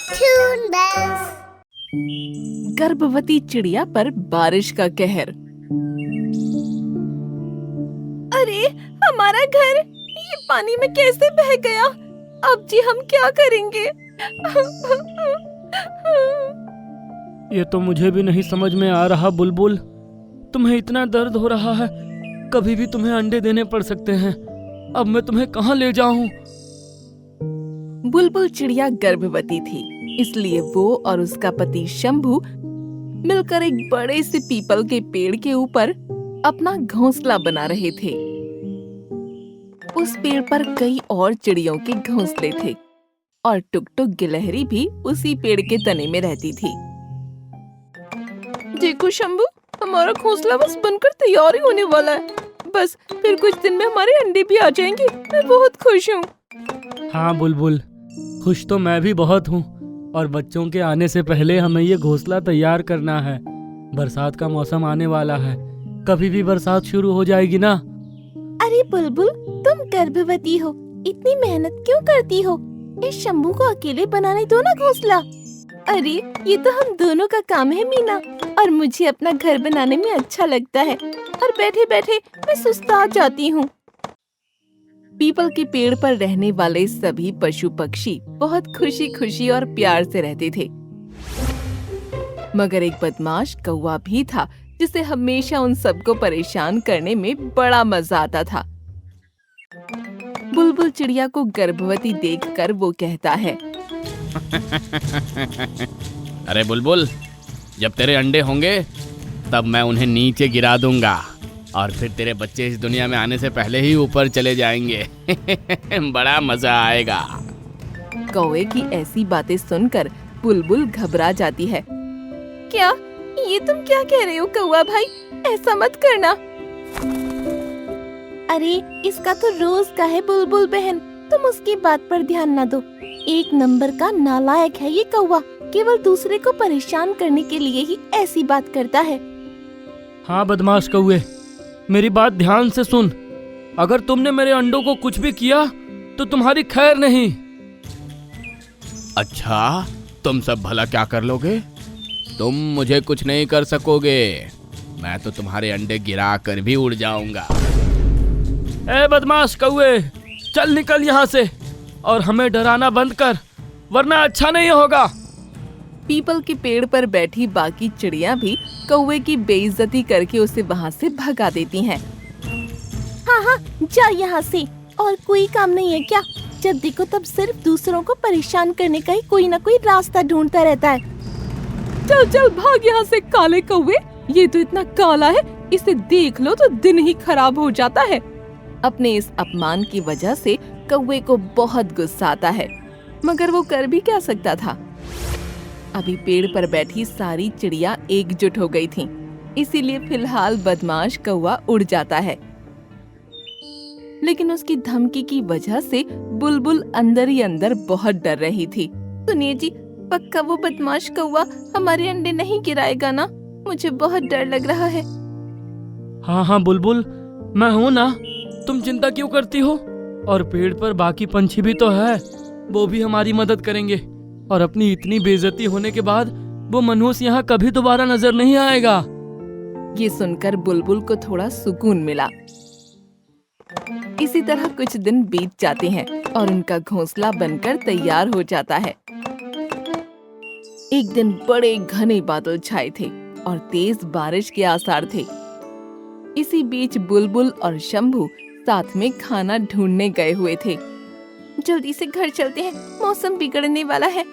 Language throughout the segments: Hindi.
Toon Bells. गर्भवती चिड़िया पर बारिश का कहर। अरे हमारा घर ये पानी में कैसे बह गया? अब जी हम क्या करेंगे? ये तो मुझे भी नहीं समझ में आ रहा बुलबुल। तुम्हें इतना दर्द हो रहा है, कभी भी तुम्हें अंडे देने पड़ सकते हैं। अब मैं तुम्हें कहाँ ले जाऊं? बुलबुल चिड़िया गर्भवती थी, इसलिए वो और उसका पति शंभू मिलकर एक बड़े से पीपल के पेड़ के ऊपर अपना घोंसला बना रहे थे। उस पेड़ पर कई और चिड़ियों के घोंसले थे और टुक टुक गिलहरी भी उसी पेड़ के तने में रहती थी। देखो शंभू, हमारा घोंसला बस बनकर तैयार ही होने वाला है। बस फिर कुछ दिन में हमारे अंडे भी आ जाएंगे। मैं बहुत खुश हूँ। हाँ बुलबुल, खुश तो मैं भी बहुत हूँ। और बच्चों के आने से पहले हमें ये घोंसला तैयार करना है। बरसात का मौसम आने वाला है, कभी भी बरसात शुरू हो जाएगी ना। अरे बुलबुल, तुम गर्भवती हो, इतनी मेहनत क्यों करती हो? इस शंभू को अकेले बनाने दो ना घोंसला। अरे ये तो हम दोनों का काम है मीना, और मुझे अपना घर बनाने में अच्छा लगता है और बैठे बैठे मैं सुस्ता जाती हूँ। पीपल के पेड़ पर रहने वाले सभी पशु पक्षी बहुत खुशी खुशी और प्यार से रहते थे, मगर एक बदमाश कौवा भी था जिसे हमेशा उन सबको परेशान करने में बड़ा मजा आता था। बुलबुल चिड़िया को गर्भवती देखकर वो कहता है, अरे बुलबुल, जब तेरे अंडे होंगे तब मैं उन्हें नीचे गिरा दूंगा और फिर तेरे बच्चे इस दुनिया में आने से पहले ही ऊपर चले जाएंगे। बड़ा मजा आएगा। कौवे की ऐसी बातें सुनकर बुलबुल घबरा जाती है। क्या ये तुम क्या कह रहे हो कौवा भाई? ऐसा मत करना। अरे इसका तो रोज का है बुलबुल बहन, तुम उसकी बात पर ध्यान न दो। एक नंबर का नालायक है ये कौवा, केवल दूसरे को परेशान करने के लिए ही ऐसी बात करता है। हाँ बदमाश कौवे, मेरी बात ध्यान से सुन। अगर तुमने मेरे अंडों को कुछ भी किया तो तुम्हारी खैर नहीं। अच्छा, तुम सब भला क्या कर लोगे? तुम मुझे कुछ नहीं कर सकोगे। मैं तो तुम्हारे अंडे गिरा कर भी उड़ जाऊंगा। ए बदमाश कौवे, चल निकल यहाँ से और हमें डराना बंद कर, वरना अच्छा नहीं होगा। पीपल के पेड़ पर बैठी बाकी चिड़िया भी कौवे की बेइज्जती करके उसे वहाँ से भगा देती हैं। हाँ हाँ, जा यहाँ से। और कोई काम नहीं है क्या? जब देखो तब सिर्फ दूसरों को परेशान करने का ही कोई ना कोई रास्ता ढूंढता रहता है। चल चल भाग यहाँ से काले कौवे, ये तो इतना काला है, इसे देख लो तो दिन ही खराब हो जाता है। अपने इस अपमान की वजह से कौवे को बहुत गुस्सा आता है, मगर वो कर भी क्या सकता था। अभी पेड़ पर बैठी सारी चिड़िया एकजुट हो गई थीं, इसीलिए फिलहाल बदमाश कौवा उड़ जाता है। लेकिन उसकी धमकी की वजह से बुलबुल अंदर ही अंदर बहुत डर रही थी। सुनिए जी, पक्का वो बदमाश कौवा हमारे अंडे नहीं गिराएगा ना? मुझे बहुत डर लग रहा है। हाँ हाँ बुलबुल, मैं हूँ ना, तुम चिंता क्यों करती हो? और पेड़ पर बाकी पंछी भी तो है, वो भी हमारी मदद करेंगे। और अपनी इतनी बेइज्जती होने के बाद वो मनहूस यहाँ कभी दोबारा नजर नहीं आएगा। ये सुनकर बुलबुल को थोड़ा सुकून मिला। इसी तरह कुछ दिन बीत जाते हैं और उनका घोंसला बनकर तैयार हो जाता है। एक दिन बड़े घने बादल छाए थे और तेज बारिश के आसार थे। इसी बीच बुलबुल और शंभू साथ में खाना ढूंढने गए हुए थे। जल्दी से घर चलते हैं, मौसम बिगड़ने वाला है।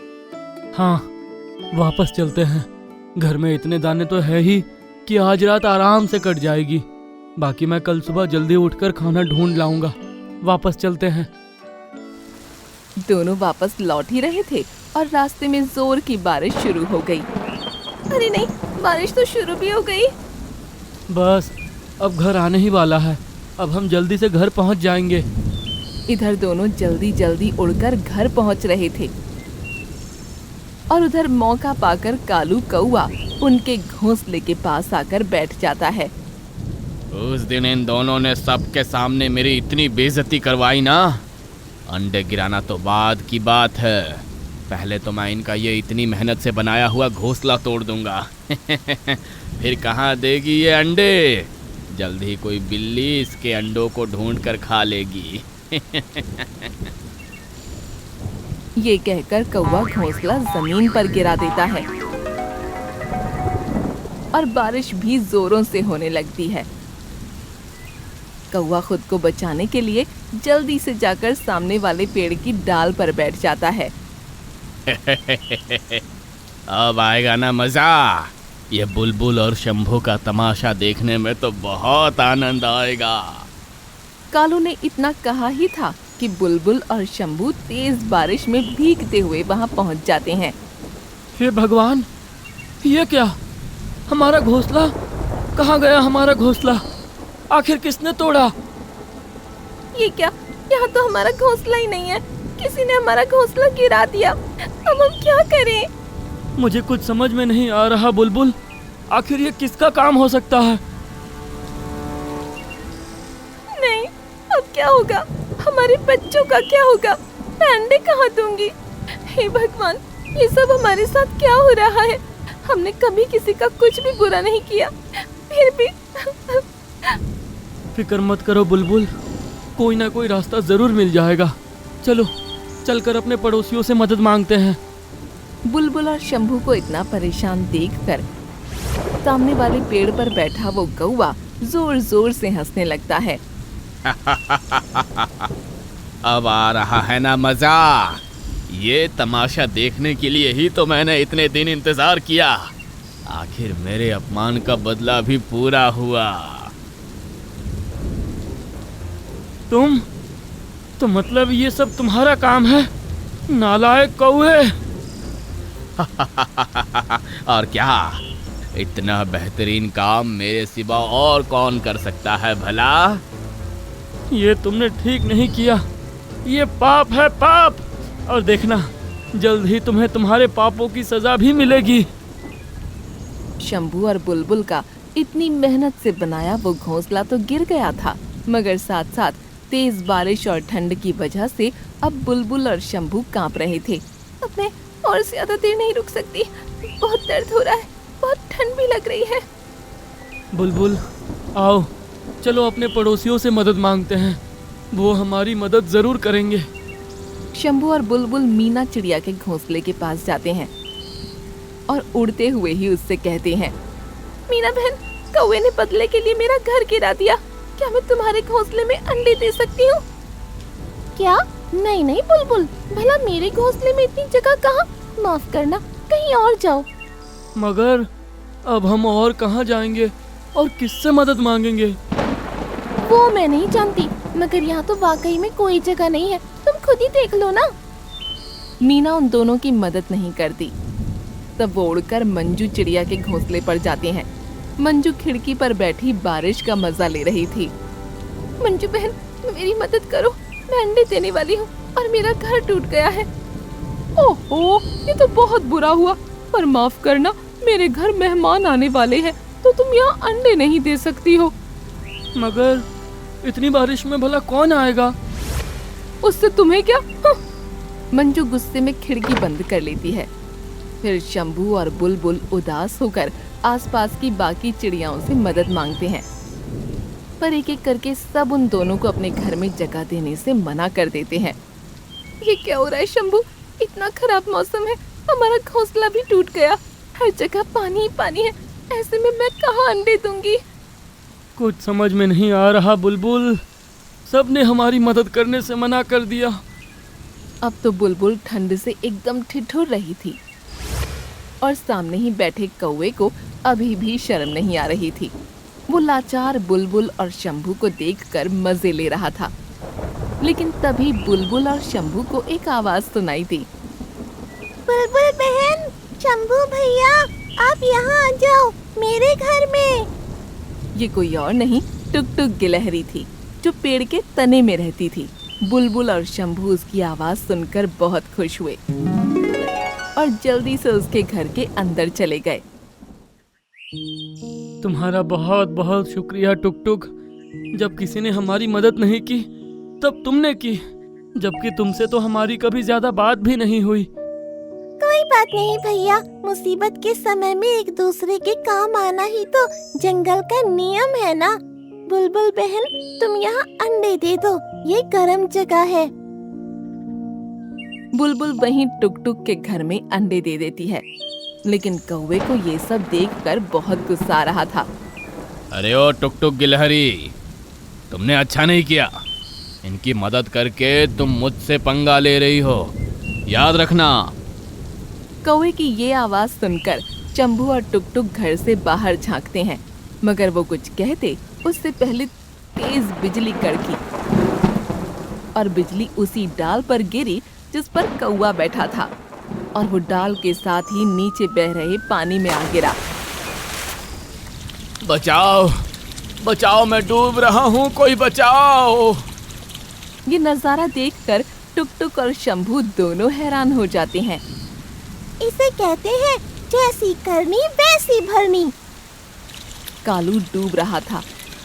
हाँ, वापस चलते हैं। घर में इतने दाने तो है ही कि आज रात आराम से कट जाएगी। बाकी मैं कल सुबह जल्दी उठकर खाना ढूंढ लाऊंगा। वापस चलते हैं। दोनों वापस लौट ही रहे थे और रास्ते में जोर की बारिश शुरू हो गई। अरे नहीं, बारिश तो शुरू भी हो गई। बस अब घर आने ही वाला है, अब हम जल्दी से घर पहुंच जाएंगे। इधर दोनों जल्दी जल्दी उड़कर घर पहुंच रहे थे और उधर मौका पाकर कालू कौवा उनके घोंसले के पास आकर बैठ जाता है। उस दिन इन दोनों ने सबके सामने मेरी इतनी बेइज्जती करवाई ना, अंडे गिराना तो बाद की बात है। पहले तो मैं इनका ये इतनी मेहनत से बनाया हुआ घोंसला तोड़ दूंगा। फिर कहाँ देगी ये अंडे? जल्द ही कोई बिल्ली इसके अंडों को ढूंढ कर खा लेगी। ये कहकर कौवा घोंसला जमीन पर गिरा देता है और बारिश भी जोरों से होने लगती है। कौवा खुद को बचाने के लिए जल्दी से जाकर सामने वाले पेड़ की डाल पर बैठ जाता है। अब आएगा ना मजा। ये बुलबुल और शंभू का तमाशा देखने में तो बहुत आनंद आएगा। कालू ने इतना कहा ही था कि बुलबुल और शंभू तेज बारिश में भीगते हुए वहां पहुंच जाते हैं। हे भगवान, ये क्या? हमारा घोंसला कहाँ गया? हमारा घोंसला आखिर किसने तोड़ा? ये क्या? यहाँ तो हमारा घोंसला ही नहीं है। किसी ने हमारा घोंसला गिरा दिया। अब हम क्या करें? मुझे कुछ समझ में नहीं आ रहा बुलबुल। आखिर ये किसका काम हो सकता है? नहीं, अब क्या होगा? हमारे बच्चों का क्या होगा? मैं अंडे कहाँ दूंगी? हे भगवान, ये सब हमारे साथ क्या हो रहा है? हमने कभी किसी का कुछ भी बुरा नहीं किया, फिर भी। फिक्र मत करो बुलबुल, कोई ना कोई रास्ता जरूर मिल जाएगा। चलो चलकर अपने पड़ोसियों से मदद मांगते हैं। बुलबुल और शंभू को इतना परेशान देखकर सामने वाले पेड़ पर बैठा वो कौवा जोर जोर से हंसने लगता है। अब आ रहा है ना मजा। ये तमाशा देखने के लिए ही तो मैंने इतने दिन इंतजार किया। आखिर मेरे अपमान का बदला भी पूरा हुआ। तो मतलब ये सब तुम्हारा काम है, नालायक कौवे। और क्या, इतना बेहतरीन काम मेरे सिवा और कौन कर सकता है भला? ये तुमने ठीक नहीं किया। ये पाप है, पाप। और देखना, जल्द ही तुम्हें तुम्हारे पापों की सजा भी मिलेगी। शंभू और बुलबुल का इतनी मेहनत से बनाया वो घोंसला तो गिर गया था, मगर साथ साथ तेज बारिश और ठंड की वजह से अब बुलबुल और शंभू कांप रहे थे। अब मैं और ज्यादा देर नहीं रुक सकती। बहुत दर्द हो रहा है, बहुत ठंड भी लग रही है। बुलबुल, आओ चलो अपने पड़ोसियों से मदद मांगते हैं। वो हमारी मदद जरूर करेंगे। शंभू और बुलबुल मीना चिड़िया के घोंसले के पास जाते हैं और उड़ते हुए ही उससे कहते हैं, मीना बहन, कौवे ने बदले के लिए मेरा घर गिरा दिया। क्या मैं तुम्हारे घोंसले में अंडे दे सकती हूँ? क्या? नहीं नहीं बुलबुल, भला मेरे घोंसले में इतनी जगह कहाँ? माफ करना, कहीं और जाओ। मगर अब हम और कहाँ जाएंगे और किससे मदद मांगेंगे? वो मैं नहीं जानती, मगर यहाँ तो वाकई में कोई जगह नहीं है। तुम खुद ही देख लो ना। मीना उन दोनों की मदद नहीं करती। तब वो उड़कर मंजू चिड़िया के घोंसले पर जाते हैं। मंजू खिड़की पर बैठी बारिश का मजा ले रही थी। मंजू बहन, मेरी मदद करो, मैं अंडे देने वाली हूँ और मेरा घर टूट गया है। ओहो, ये तो बहुत बुरा हुआ। पर माफ करना, मेरे घर मेहमान आने वाले हैं, तो तुम यहाँ अंडे नहीं दे सकती हो। मगर इतनी बारिश में भला कौन आएगा? उससे तुम्हें क्या? मंजू गुस्से में खिड़की बंद कर लेती है। फिर शंभू और बुलबुल उदास होकर आसपास की बाकी चिड़ियाओं से मदद मांगते हैं, पर एक एक करके सब उन दोनों को अपने घर में जगह देने से मना कर देते हैं। ये क्या हो रहा है शंभू? इतना खराब मौसम है, हमारा घोंसला भी टूट गया, हर जगह पानी ही पानी है। ऐसे में मैं कहाँ अंडे दूंगी? कुछ समझ में नहीं आ रहा बुलबुल, सबने हमारी मदद करने से मना कर दिया। अब तो बुलबुल ठंड से एकदम ठिठुर रही थी और सामने ही बैठे कौवे को अभी भी शर्म नहीं आ रही थी। वो लाचार बुलबुल और शंभू को देखकर मजे ले रहा था। लेकिन तभी बुलबुल और शंभू को एक आवाज सुनाई दी। बुलबुल बहन, शंभू भैया, आप यहाँ आ जाओ मेरे घर में। ये कोई और नहीं, टुक टुक गिलहरी थी, जो पेड़ के तने में रहती थी। बुलबुल और शंभू उसकी आवाज सुनकर बहुत खुश हुए और जल्दी से उसके घर के अंदर चले गए। तुम्हारा बहुत बहुत शुक्रिया टुक टुक। जब किसी ने हमारी मदद नहीं की तब तुमने की, जबकि तुमसे तो हमारी कभी ज्यादा बात भी नहीं हुई। बात नहीं भैया, मुसीबत के समय में एक दूसरे के काम आना ही तो जंगल का नियम है ना। बुलबुल बहन, तुम यहाँ अंडे दे दो, ये गर्म जगह है। बुलबुल वहीं टुक टुक के घर में अंडे दे देती है, लेकिन कौवे को ये सब देखकर बहुत गुस्सा आ रहा था। अरे ओ टुक टुक गिलहरी, तुमने अच्छा नहीं किया। इनकी मदद करके तुम मुझसे पंगा ले रही हो, याद रखना। कौवे की ये आवाज सुनकर चंबू और टुक टुक घर से बाहर झांकते हैं, मगर वो कुछ कहते उससे पहले तेज बिजली कड़की और बिजली उसी डाल पर गिरी जिस पर कौवा बैठा था, और वो डाल के साथ ही नीचे बह रहे पानी में आ गिरा। बचाओ बचाओ, मैं डूब रहा हूँ, कोई बचाओ। ये नजारा देखकर टुक टुक और शंभू दोनों हैरान हो जाते हैं। इसे कहते हैं जैसी करनी वैसी भरनी। कालू डूब रहा था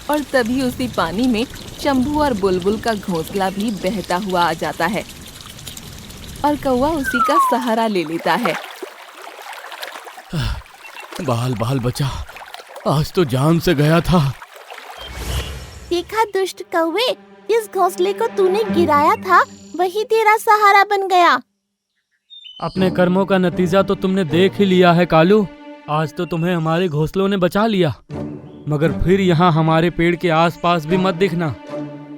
और तभी उसी पानी में शंभू और बुलबुल का घोंसला भी बहता हुआ आ जाता है और कौवा उसी का सहारा ले लेता है। बाल बाल बचा, आज तो जान से गया था। देखा दुष्ट कौवे, जिस घोंसले को तूने गिराया था वही तेरा सहारा बन गया। अपने कर्मों का नतीजा तो तुमने देख ही लिया है कालू। आज तो तुम्हें हमारे घोंसलों ने बचा लिया, मगर फिर यहाँ हमारे पेड़ के आसपास भी मत दिखना।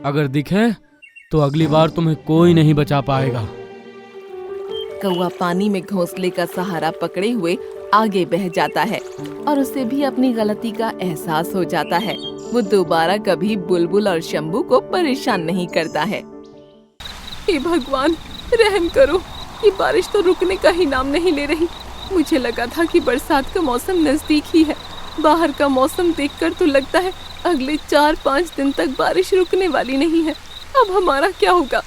अगर दिखे तो अगली बार तुम्हें कोई नहीं बचा पाएगा। कौवा पानी में घोंसले का सहारा पकड़े हुए आगे बह जाता है और उसे भी अपनी गलती का एहसास हो जाता है। वो दोबारा कभी बुलबुल और शंभू को परेशान नहीं करता है। हे भगवान, रहम करो, ये बारिश तो रुकने का ही नाम नहीं ले रही। मुझे लगा था कि बरसात का मौसम नजदीक ही है। बाहर का मौसम देखकर तो लगता है अगले 4-5 दिन तक बारिश रुकने वाली नहीं है। अब हमारा क्या होगा?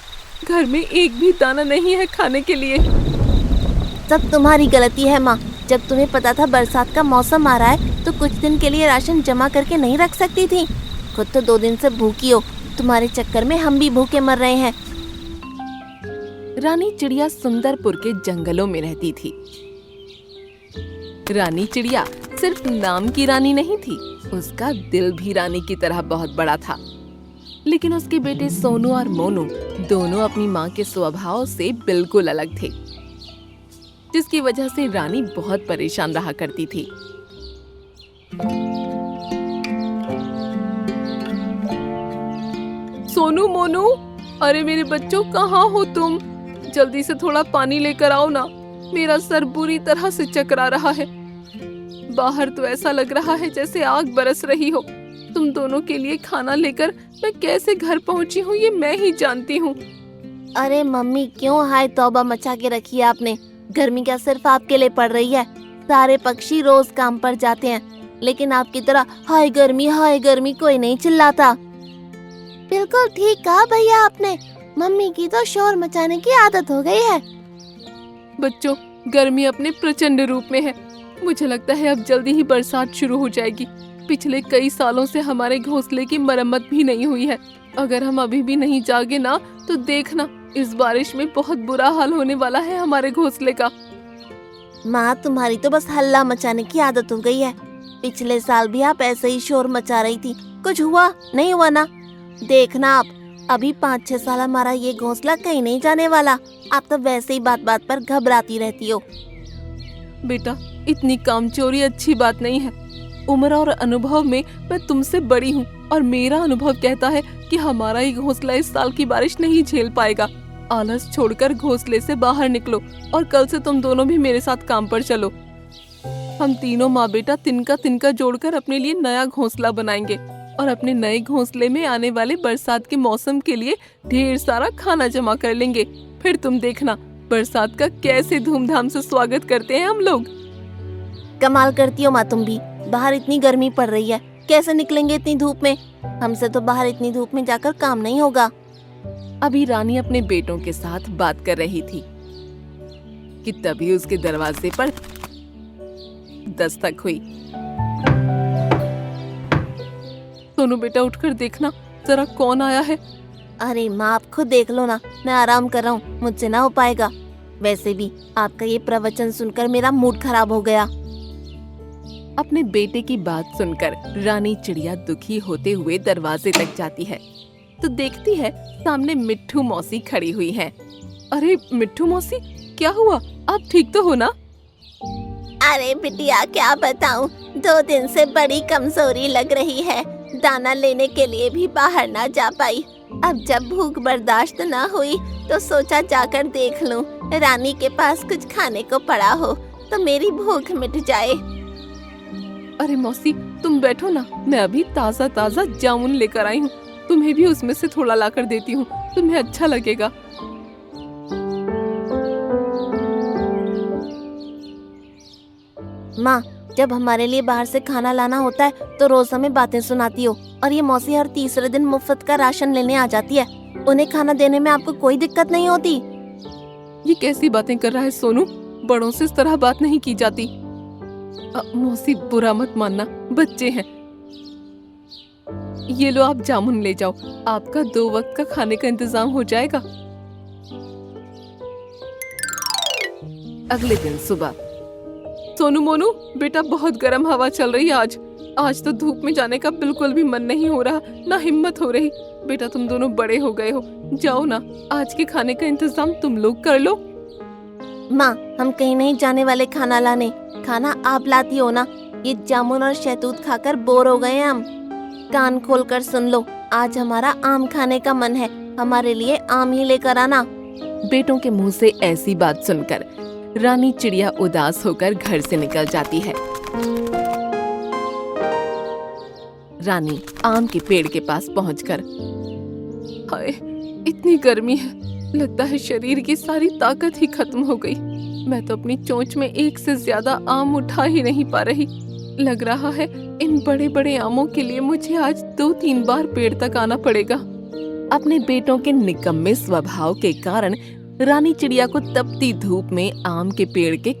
घर में एक भी दाना नहीं है खाने के लिए। सब तुम्हारी गलती है माँ। जब तुम्हें पता था बरसात का मौसम आ रहा है तो कुछ दिन के लिए राशन जमा करके नहीं रख सकती थी। खुद तो 2 दिन से भूखी हो, तुम्हारे चक्कर में हम भी भूखे मर रहे हैं। रानी चिड़िया सुंदरपुर के जंगलों में रहती थी। रानी चिड़िया सिर्फ नाम की रानी नहीं थी, उसका दिल भी रानी की तरह बहुत बड़ा था। लेकिन उसके बेटे सोनू और मोनू दोनों अपनी माँ के स्वभाव से बिल्कुल अलग थे, जिसकी वजह से रानी बहुत परेशान रहा करती थी। सोनू, मोनू, अरे मेरे बच्चों, कहाँ हो तुम? जल्दी से थोड़ा पानी लेकर आओ ना, मेरा सर बुरी तरह से चकरा रहा है। बाहर तो ऐसा लग रहा है जैसे आग बरस रही हो। तुम दोनों के लिए खाना लेकर मैं कैसे घर पहुंची हूँ ये मैं ही जानती हूँ। अरे मम्मी, क्यों हाय तौबा मचा के रखी है आपने? गर्मी क्या सिर्फ आपके लिए पड़ रही है? सारे पक्षी रोज काम पर जाते हैं, लेकिन आपकी तरह हाय गर्मी कोई नहीं चिल्लाता। बिल्कुल ठीक कहा भैया आपने। मम्मी की तो शोर मचाने की आदत हो गई है। बच्चों, गर्मी अपने प्रचंड रूप में है। मुझे लगता है अब जल्दी ही बरसात शुरू हो जाएगी। पिछले कई सालों से हमारे घोंसले की मरम्मत भी नहीं हुई है। अगर हम अभी भी नहीं जागे ना तो देखना, इस बारिश में बहुत बुरा हाल होने वाला है हमारे घोंसले का। माँ, तुम्हारी तो बस हल्ला मचाने की आदत हो गई है। पिछले साल भी आप ऐसे ही शोर मचा रही थी, कुछ हुआ नहीं हुआ ना? देखना आप, अभी 5-6 साल हमारा ये घोंसला कहीं नहीं जाने वाला। आप तो वैसे ही बात बात पर घबराती रहती हो। बेटा, इतनी कामचोरी अच्छी बात नहीं है। उम्र और अनुभव में मैं तुमसे बड़ी हूँ और मेरा अनुभव कहता है कि हमारा ये घोंसला इस साल की बारिश नहीं झेल पाएगा। आलस छोड़कर घोंसले से बाहर निकलो और कल से तुम दोनों भी मेरे साथ काम पर चलो। हम तीनों माँ बेटा तिनका तिनका जोड़कर अपने लिए नया घोंसला बनाएंगे और अपने नए घोंसले में आने वाले बरसात के मौसम के लिए ढेर सारा खाना जमा कर लेंगे। फिर तुम देखना बरसात का कैसे धूमधाम से स्वागत करते हैं हम लोग। कमाल करती हो माँ तुम भी। बाहर इतनी गर्मी पड़ रही है, कैसे निकलेंगे इतनी धूप में? हमसे तो बाहर इतनी धूप में जाकर काम नहीं होगा। अभी रानी अपने बेटों के साथ बात कर रही थी कि तभी उसके दरवाजे पर दस्तक हुई। सोनू बेटा, उठकर देखना जरा कौन आया है। अरे माँ, आप खुद देख लो ना, मैं आराम कर रहा हूँ, मुझसे ना हो पाएगा। वैसे भी आपका ये प्रवचन सुनकर मेरा मूड खराब हो गया। अपने बेटे की बात सुनकर रानी चिड़िया दुखी होते हुए दरवाजे तक जाती है तो देखती है सामने मिट्ठू मौसी खड़ी हुई है। अरे मिट्ठू मौसी, क्या हुआ? आप ठीक तो हो ना? अरे बिटिया, क्या बताऊं, 2 दिन से बड़ी कमजोरी लग रही है। दाना लेने के लिए भी बाहर ना जा पाई। अब जब भूख बर्दाश्त ना हुई तो सोचा जाकर देख लूं, रानी के पास कुछ खाने को पड़ा हो तो मेरी भूख मिट जाए। अरे मौसी, तुम बैठो ना, मैं अभी ताजा ताजा जामुन लेकर आई हूँ। तुम्हें भी उसमें से थोड़ा लाकर देती हूँ, तुम्हें अच्छा लगेगा। माँ, जब हमारे लिए बाहर से खाना लाना होता है तो रोज हमें बातें सुनाती हो, और ये मौसी हर तीसरे दिन मुफ्त का राशन लेने आ जाती है। उन्हें खाना देने में आपको कोई दिक्कत नहीं होती? ये कैसी बातें कर रहा है सोनू? बड़ों से इस तरह बात नहीं की जाती। मौसी, बुरा मत मानना, बच्चे हैं। ये लो, आप जामुन ले जाओ, आपका 2 वक्त का खाने का इंतजाम हो जाएगा। अगले दिन सुबह, सोनू मोनू बेटा, बहुत गर्म हवा चल रही है आज तो धूप में जाने का बिल्कुल भी मन नहीं हो रहा, ना हिम्मत हो रही। बेटा, तुम दोनों बड़े हो गए हो, जाओ ना, आज के खाने का इंतजाम तुम लोग कर लो। माँ, हम कहीं नहीं जाने वाले खाना लाने, खाना आप लाती हो ना। ये जामुन और शहतूत खाकर बोर हो गए हम। कान खोलकर सुन लो, आज हमारा आम खाने का मन है, हमारे लिए आम ही लेकर आना। बेटों के मुंह से ऐसी बात सुनकर रानी चिड़िया उदास होकर घर से निकल जाती है। रानी आम के पेड़ के पास पहुंचकर, हाय, इतनी गर्मी है, लगता है शरीर की सारी ताकत ही खत्म हो गई। मैं तो अपनी चोंच में 1 से ज्यादा आम उठा ही नहीं पा रही। लग रहा है इन बड़े बड़े आमों के लिए मुझे आज 2-3 बार पेड़ तक आना पड़ेगा। अपने बेटों के निकम्मे स्वभाव के कारण रानी चिड़िया को तपती धूप में आम के पेड़ के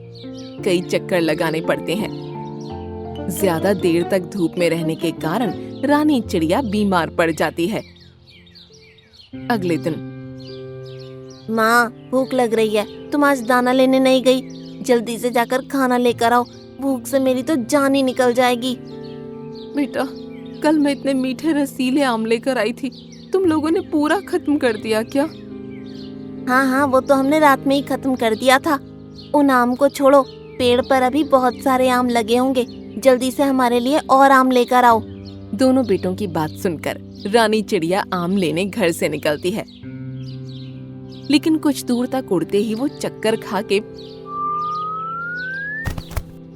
कई चक्कर लगाने पड़ते हैं। ज्यादा देर तक धूप में रहने के कारण रानी चिड़िया बीमार पड़ जाती है। अगले दिन, माँ, भूख लग रही है, तुम आज दाना लेने नहीं गई? जल्दी से जाकर खाना लेकर आओ, भूख से मेरी तो जान ही निकल जाएगी। बेटा, कल मैं इतने मीठे रसीले आम लेकर आई थी, तुम लोगों ने पूरा खत्म कर दिया क्या? हाँ हाँ, वो तो हमने रात में ही खत्म कर दिया था। उन आम को छोड़ो, पेड़ पर अभी बहुत सारे आम लगे होंगे, जल्दी से हमारे लिए और आम लेकर आओ। दोनों बेटों की बात सुनकर रानी चिड़िया आम लेने घर से निकलती है, लेकिन कुछ दूर तक उड़ते ही वो चक्कर खा के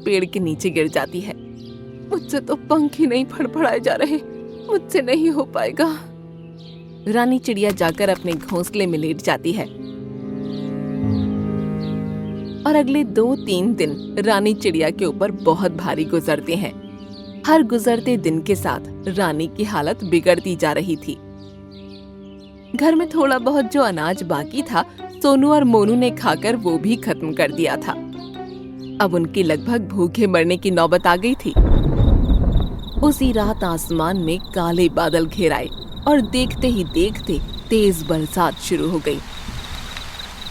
पेड़ के नीचे गिर जाती है। मुझसे तो पंख ही नहीं फड़फड़ाए जा रहे, मुझसे नहीं हो पाएगा। रानी चिड़िया जाकर अपने घोंसले में लेट जाती है और अगले 2-3 दिन रानी चिड़िया के ऊपर बहुत भारी गुजरते हैं। हर गुजरते दिन के साथ रानी की हालत बिगड़ती जा रही थी। घर में थोड़ा बहुत जो अनाज बाकी था, सोनू और मोनू ने खाकर वो भी खत्म कर दिया था। अब उनकी लगभग भूखे मरने की नौबत आ गई थी। उसी रात आसमान में काले बादल घेर आए और देखते ही देखते तेज बरसात शुरू हो गई।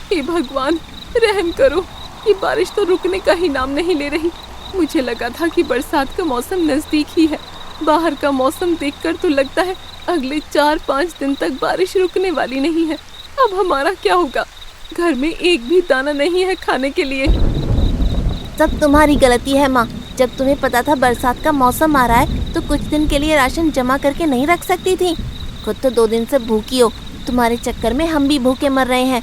हे भगवान, रहम करो, ये बारिश तो रुकने का ही नाम नहीं ले रही। मुझे लगा था कि बरसात का मौसम नजदीक ही है। बाहर का मौसम देखकर तो लगता है अगले 4-5 दिन तक बारिश रुकने वाली नहीं है। अब हमारा क्या होगा? घर में एक भी दाना नहीं है खाने के लिए। सब तुम्हारी गलती है माँ। जब तुम्हें पता था बरसात का मौसम आ रहा है तो कुछ दिन के लिए राशन जमा करके नहीं रख सकती थी? खुद तो 2 दिन से भूखी हो, तुम्हारे चक्कर में हम भी भूखे मर रहे हैं।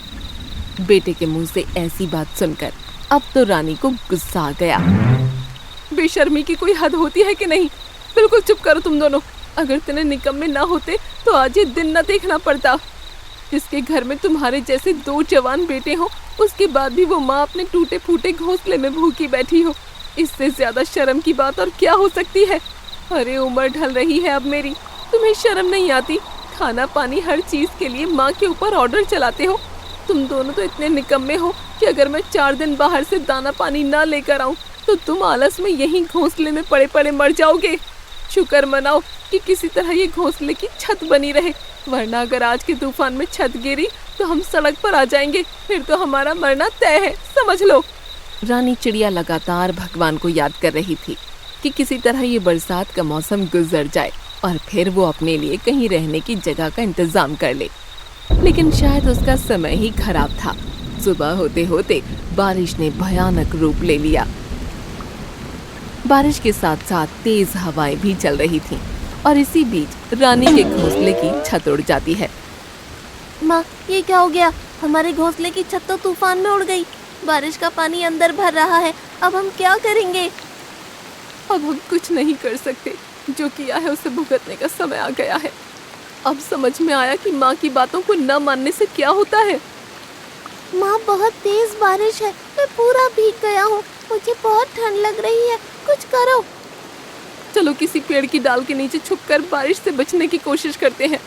बेटे के मुंह से ऐसी बात सुनकर अब तो रानी को गुस्सा आ गया। बेशर्मी की कोई हद होती है कि नहीं? बिल्कुल चुप करो तुम दोनों। अगर इतने निकम्मे ना होते तो आज ये दिन न देखना पड़ता। जिसके घर में तुम्हारे जैसे 2 जवान बेटे हो, उसके बाद भी वो माँ अपने टूटे फूटे घोंसले में भूखी बैठी हो। इससे ज्यादा शर्म की बात और क्या हो सकती है? अरे उम्र ढल रही है अब मेरी, तुम्हें शर्म नहीं आती? खाना पानी हर चीज के लिए माँ के ऊपर ऑर्डर चलाते हो। तुम दोनों तो इतने निकम्मे हो कि अगर मैं 4 दिन बाहर से दाना पानी ना लेकर आऊं तो तुम आलस में यहीं घोंसले में पड़े पड़े मर जाओगे। शुक्र मनाओ कि किसी तरह ये घोंसले की छत बनी रहे, वरना अगर आज के तूफान में छत गिरी तो हम सड़क पर आ जाएंगे, फिर तो हमारा मरना तय है, समझ लो। रानी चिड़िया लगातार भगवान को याद कर रही थी कि किसी तरह ये बरसात का मौसम गुजर जाए और फिर वो अपने लिए कहीं रहने की जगह का इंतजाम कर ले। लेकिन शायद उसका समय ही खराब था। सुबह होते होते बारिश ने भयानक रूप ले लिया। बारिश के साथ साथ तेज हवाएं भी चल रही थीं और इसी बीच रानी के घोंसले की छत उड़ जाती है। माँ, ये क्या हो गया? हमारे घोंसले की छत तो तूफान में उड़ गई। बारिश का पानी अंदर भर रहा है, अब हम क्या करेंगे? अब हम कुछ नहीं कर सकते, जो किया है उसे भुगतने का समय आ गया है। अब समझ में आया कि माँ की बातों को न मानने से क्या होता है। माँ, बहुत तेज बारिश है, मैं पूरा भीग गया हूँ, मुझे बहुत ठंड लग रही है, कुछ करो। चलो किसी पेड़ की डाल के नीचे छुपकर बारिश से बचने की कोशिश करते हैं।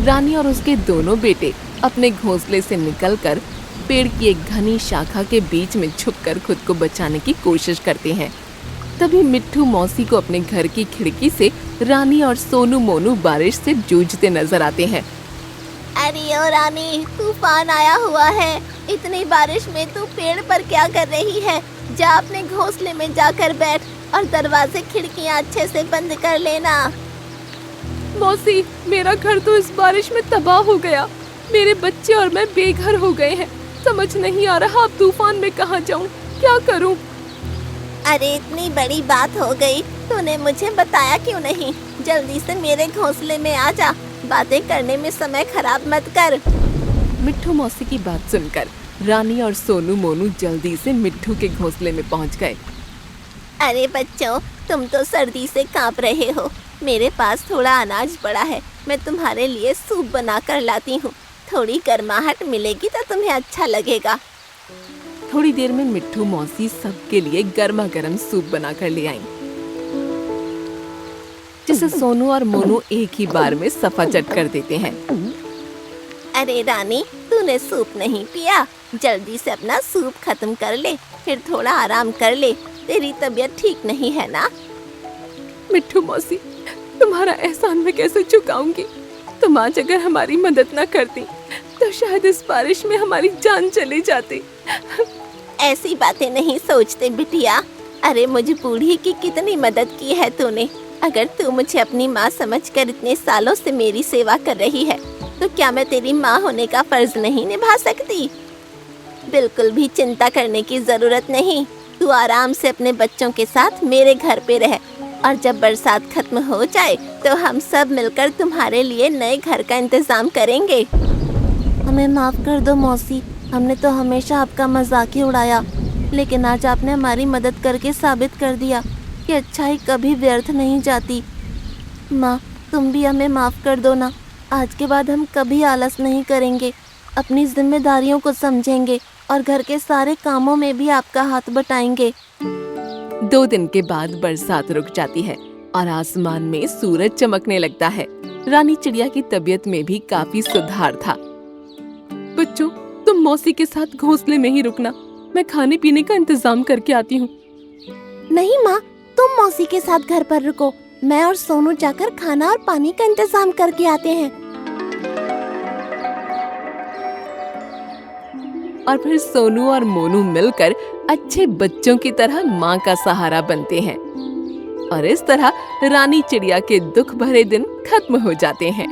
रानी और उसके दोनों बेटे अपने घोंसले से निकलकर पेड़ की एक घनी शाखा के बीच में छुपकर खुद को बचाने की कोशिश करते हैं। तभी मिट्ठू मौसी को अपने घर की खिड़की से रानी और सोनू मोनू बारिश से जूझते नजर आते हैं। अरे ओ रानी, तूफान आया हुआ है, इतनी बारिश में तू पेड़ पर क्या कर रही है? जा अपने घोंसले में जाकर बैठ और दरवाजे खिड़कियाँ अच्छे से बंद कर लेना। मौसी, मेरा घर तो इस बारिश में तबाह हो गया। मेरे बच्चे और मैं बेघर हो गए हैं। समझ नहीं आ रहा अब तूफान में कहाँ जाऊँ, क्या करूँ? अरे इतनी बड़ी बात हो गई, तूने मुझे बताया क्यों नहीं? जल्दी से मेरे घोंसले में आ जा, बातें करने में समय खराब मत कर। मिट्ठू मौसी की बात सुनकर रानी और सोनू मोनू जल्दी से मिट्ठू के घोंसले में पहुंच गए। अरे बच्चों, तुम तो सर्दी से कांप रहे हो। मेरे पास थोड़ा अनाज पड़ा है, मैं तुम्हारे लिए सूप बना कर लाती हूँ। थोड़ी गर्माहट मिलेगी तो तुम्हें अच्छा लगेगा। थोड़ी देर में मिट्ठू मौसी सबके लिए गर्मा गर्म सूप बना कर ले आई, जिसे सोनू और मोनू एक ही बार में सफा चट कर देते हैं। अरे रानी, तूने सूप नहीं पिया? जल्दी से अपना सूप खत्म कर ले, फिर थोड़ा आराम कर ले। तेरी तबीयत ठीक नहीं है ना? मिट्ठू मौसी, तुम्हारा एहसान मैं कैसे चुकाऊंगी? तुम आज अगर हमारी मदद न करती तो शायद इस बारिश में हमारी जान चली जाती। ऐसी बातें नहीं सोचते बिटिया। अरे मुझ बूढ़ी की कितनी मदद की है तूने। अगर तू मुझे अपनी माँ समझकर इतने सालों से मेरी सेवा कर रही है, तो क्या मैं तेरी माँ होने का फर्ज नहीं निभा सकती? बिल्कुल भी चिंता करने की जरूरत नहीं। तू आराम से अपने बच्चों के साथ मेरे घर पे रह, और जब बरसात खत्म हो जाए तो हम सब मिलकर तुम्हारे लिए नए घर का इंतजाम करेंगे। हमें माफ कर दो मौसी, हमने तो हमेशा आपका मजाक ही उड़ाया, लेकिन आज आपने हमारी मदद करके साबित कर दिया कि अच्छाई कभी व्यर्थ नहीं जाती। माँ, तुम भी हमें माफ कर दो ना। आज के बाद हम कभी आलस नहीं करेंगे, अपनी जिम्मेदारियों को समझेंगे और घर के सारे कामों में भी आपका हाथ बटाएंगे। 2 दिन के बाद बरसात रुक जाती है और आसमान में सूरज चमकने लगता है। रानी चिड़िया की तबीयत में भी काफी सुधार था। बच्चों, तुम मौसी के साथ घोंसले में ही रुकना, मैं खाने पीने का इंतजाम करके आती हूँ। नहीं माँ, तुम मौसी के साथ घर पर रुको, मैं और सोनू जाकर खाना और पानी का इंतजाम करके आते हैं। और फिर सोनू और मोनू मिलकर अच्छे बच्चों की तरह माँ का सहारा बनते हैं और इस तरह रानी चिड़िया के दुख भरे दिन खत्म हो जाते हैं।